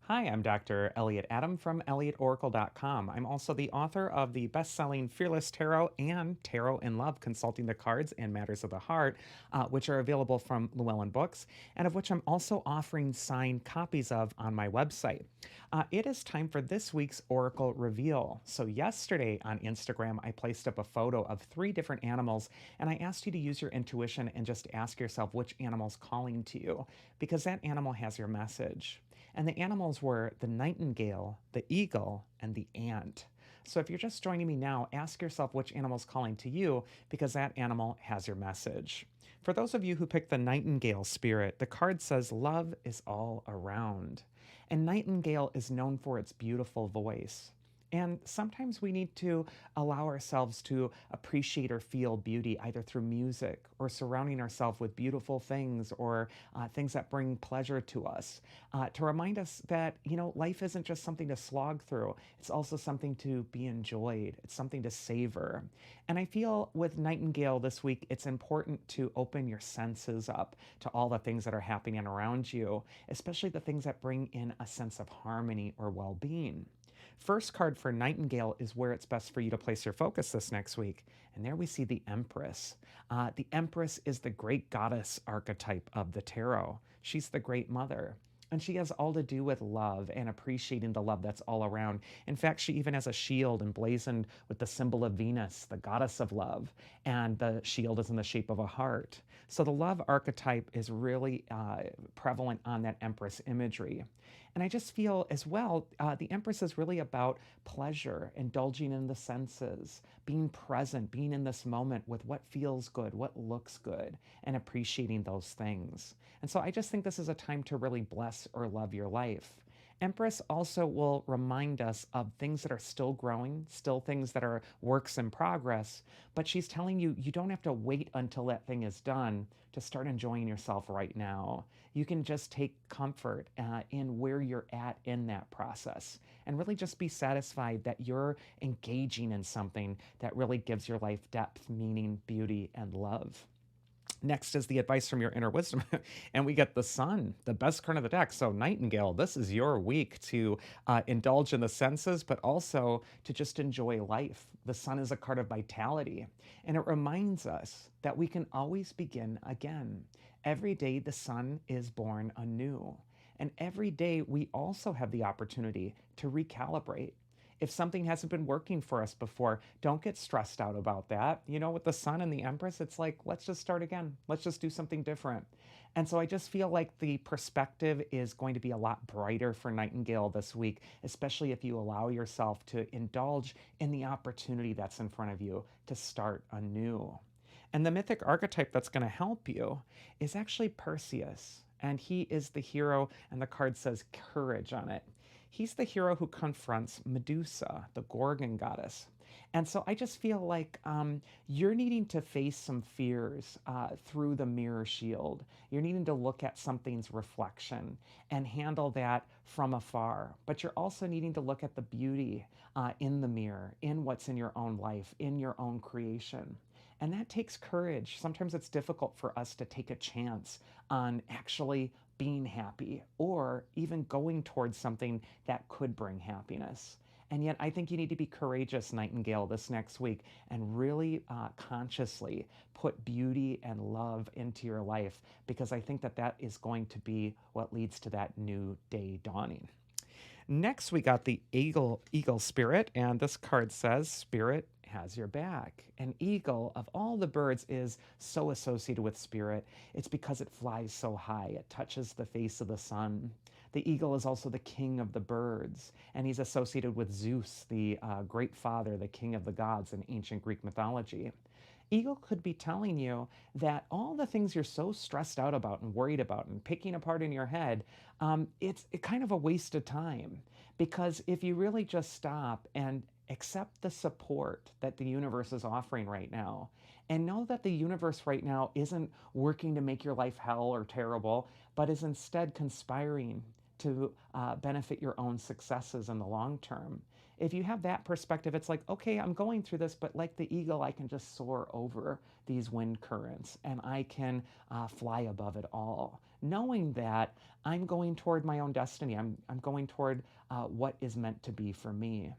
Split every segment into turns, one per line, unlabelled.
Hi, I'm Dr. Elliot Adam from ElliotOracle.com. I'm also the author of the best-selling Fearless Tarot and Tarot in Love, Consulting the Cards and Matters of the Heart, which are available from Llewellyn Books, and of which I'm also offering signed copies of on my website. It is time for this week's Oracle Reveal. So yesterday on Instagram, I placed up a photo of three different animals, and I asked you to use your intuition and just ask yourself which animal's calling to you, because that animal has your message. And the animals were the nightingale, the eagle, and the ant. So if you're just joining me now, ask yourself which animal's calling to you because that animal has your message. For those of you who picked the nightingale spirit, the card says love is all around. And nightingale is known for its beautiful voice. And sometimes we need to allow ourselves to appreciate or feel beauty either through music or surrounding ourselves with beautiful things or things that bring pleasure to us. To remind us that, life isn't just something to slog through, it's also something to be enjoyed, it's something to savor. And I feel with Nightingale this week, it's important to open your senses up to all the things that are happening around you, especially the things that bring in a sense of harmony or well being. First card for Nightingale is where it's best for you to place your focus this next week. And there we see the Empress. The Empress is the great goddess archetype of the tarot. She's the great mother. And she has all to do with love and appreciating the love that's all around. In fact, she even has a shield emblazoned with the symbol of Venus, the goddess of love. And the shield is in the shape of a heart. So the love archetype is really prevalent on that Empress imagery. And I just feel as well, the Empress is really about pleasure, indulging in the senses, being present, being in this moment with what feels good, what looks good, and appreciating those things. And so I just think this is a time to really bless or love your life. Empress also will remind us of things that are still growing, still things that are works in progress, but she's telling you you don't have to wait until that thing is done to start enjoying yourself right now. You can just take comfort in where you're at in that process and really just be satisfied that you're engaging in something that really gives your life depth, meaning, beauty, and love. Next is the advice from your inner wisdom. And we get the sun, the best card of the deck. So, Nightingale, this is your week to indulge in the senses, but also to just enjoy life. The sun is a card of vitality, and it reminds us that we can always begin again. Every day, the sun is born anew. And every day, we also have the opportunity to recalibrate. If something hasn't been working for us before, don't get stressed out about that. With the sun and the Empress, it's like, let's just start again. Let's just do something different. And so I just feel like the perspective is going to be a lot brighter for Nightingale this week, especially if you allow yourself to indulge in the opportunity that's in front of you to start anew. And the mythic archetype that's going to help you is actually Perseus. And he is the hero, and the card says courage on it. He's the hero who confronts Medusa, the Gorgon goddess. And so I just feel like you're needing to face some fears through the mirror shield. You're needing to look at something's reflection and handle that from afar. But you're also needing to look at the beauty in the mirror, in what's in your own life, in your own creation. And that takes courage. Sometimes it's difficult for us to take a chance on actually being happy or even going towards something that could bring happiness. And yet, I think you need to be courageous, Nightingale, this next week and really consciously put beauty and love into your life because I think that that is going to be what leads to that new day dawning. Next, we got the eagle spirit, and this card says spirit has your back. An eagle, of all the birds, is so associated with spirit. It's because it flies so high, it touches the face of the sun. The eagle is also the king of the birds, and he's associated with Zeus, the great father, the king of the gods in ancient Greek mythology. Eagle could be telling you that all the things you're so stressed out about and worried about and picking apart in your head, it's kind of a waste of time. Because if you really just stop and accept the support that the universe is offering right now, and know that the universe right now isn't working to make your life hell or terrible, but is instead conspiring to benefit your own successes in the long term. If you have that perspective, it's like, okay, I'm going through this, but like the eagle, I can just soar over these wind currents and I can fly above it all, knowing that I'm going toward my own destiny. I'm going toward what is meant to be for me.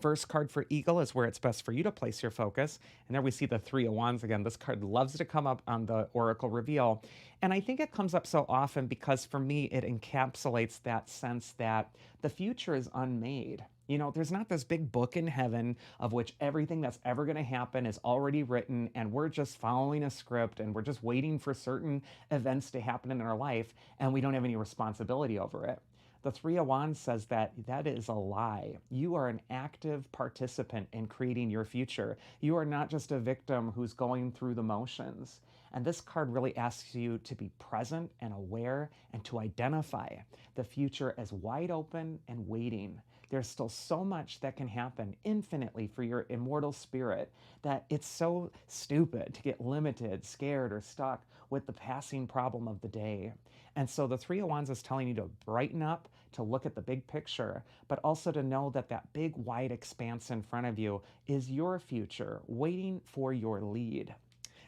First card for Eagle is where it's best for you to place your focus. And there we see the Three of Wands again. This card loves to come up on the Oracle reveal. And I think it comes up so often because for me, it encapsulates that sense that the future is unmade. You know, there's not this big book in heaven of which everything that's ever going to happen is already written, and we're just following a script and we're just waiting for certain events to happen in our life, and we don't have any responsibility over it. The Three of Wands says that that is a lie. You are an active participant in creating your future. You are not just a victim who's going through the motions. And this card really asks you to be present and aware and to identify the future as wide open and waiting. There's still so much that can happen infinitely for your immortal spirit that it's so stupid to get limited, scared, or stuck with the passing problem of the day. And so the Three of Wands is telling you to brighten up, to look at the big picture, but also to know that that big wide expanse in front of you is your future waiting for your lead.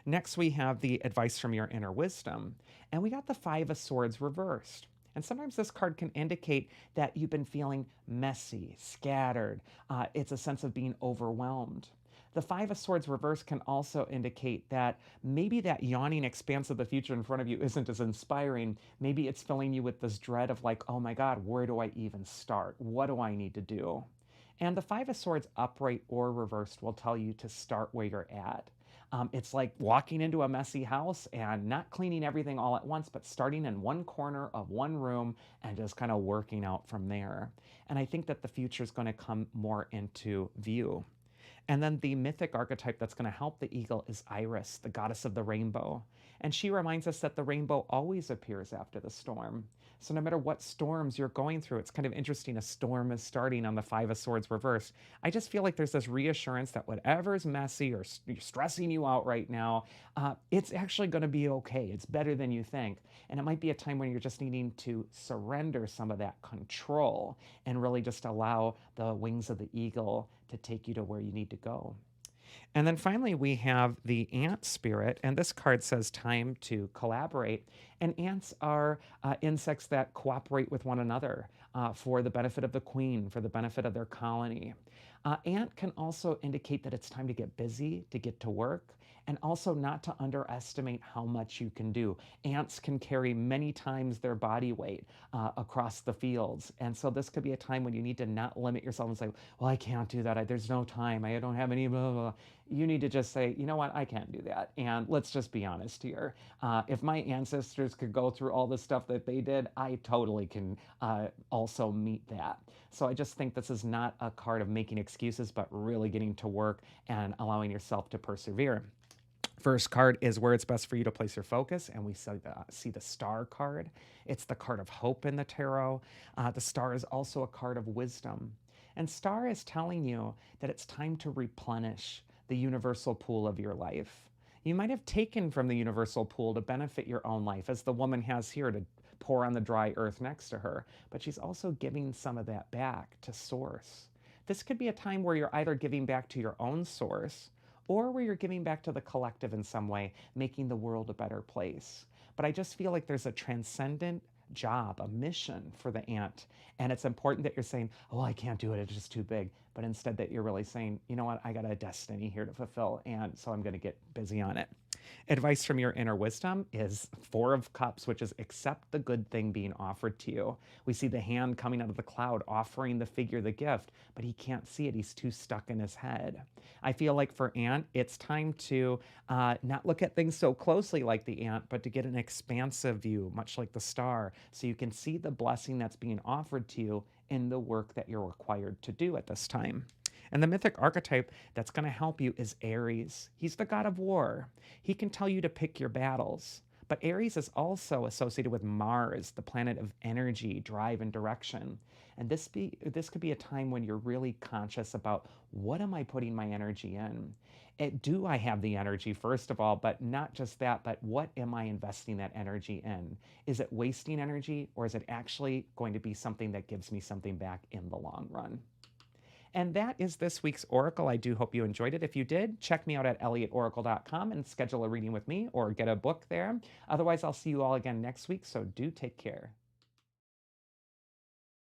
Next, we have the advice from your inner wisdom, and we got the Five of Swords reversed. And sometimes this card can indicate that you've been feeling messy, scattered. It's a sense of being overwhelmed. The Five of Swords reverse can also indicate that maybe that yawning expanse of the future in front of you isn't as inspiring. Maybe it's filling you with this dread of like, oh my God, where do I even start? What do I need to do? And the Five of Swords upright or reversed will tell you to start where you're at. It's like walking into a messy house and not cleaning everything all at once, but starting in one corner of one room and just kind of working out from there. And I think that the future is going to come more into view. And then the mythic archetype that's going to help the eagle is Iris, the goddess of the rainbow. And she reminds us that the rainbow always appears after the storm. So no matter what storms you're going through, it's kind of interesting. A storm is starting on the Five of Swords reversed. I just feel like there's this reassurance that whatever's messy or stressing you out right now, it's actually going to be okay. It's better than you think. And it might be a time when you're just needing to surrender some of that control and really just allow the wings of the eagle to take you to where you need to go. And then finally, we have the ant spirit, and this card says time to collaborate. And ants are insects that cooperate with one another for the benefit of the queen, for the benefit of their colony. Ant can also indicate that it's time to get busy, to get to work, and also not to underestimate how much you can do. Ants can carry many times their body weight across the fields. And so this could be a time when you need to not limit yourself and say, well, I can't do that. There's no time. I don't have any blah, blah, blah. You need to just say, you know what, I can't do that. And let's just be honest here. If my ancestors could go through all the stuff that they did, I totally can also meet that. So I just think this is not a card of making excuses, but really getting to work and allowing yourself to persevere. First card is where it's best for you to place your focus, and we see the star card. It's the card of hope in the tarot. The star is also a card of wisdom. And star is telling you that it's time to replenish the universal pool of your life. You might have taken from the universal pool to benefit your own life, as the woman has here to pour on the dry earth next to her, but she's also giving some of that back to source. This could be a time where you're either giving back to your own source or where you're giving back to the collective in some way, making the world a better place. But I just feel like there's a transcendent job, a mission for the ant. And it's important that you're saying, oh, I can't do it, it's just too big. But instead that you're really saying, you know what, I got a destiny here to fulfill, and so I'm going to get busy on it. Advice from your inner wisdom is Four of Cups, which is accept the good thing being offered to you. We see the hand coming out of the cloud offering the figure the gift, but he can't see it. He's too stuck in his head. I feel like for ant, it's time to not look at things so closely like the ant, but to get an expansive view, much like the star, so you can see the blessing that's being offered to you in the work that you're required to do at this time. And the mythic archetype that's going to help you is Aries. He's the god of war. He can tell you to pick your battles. But Aries is also associated with Mars, the planet of energy, drive, and direction. And this could be a time when you're really conscious about, what am I putting my energy in? Do I have the energy, first of all, but not just that, but what am I investing that energy in? Is it wasting energy, or is it actually going to be something that gives me something back in the long run? And that is this week's Oracle. I do hope you enjoyed it. If you did, check me out at elliotoracle.com and schedule a reading with me or get a book there. Otherwise, I'll see you all again next week, so do take care.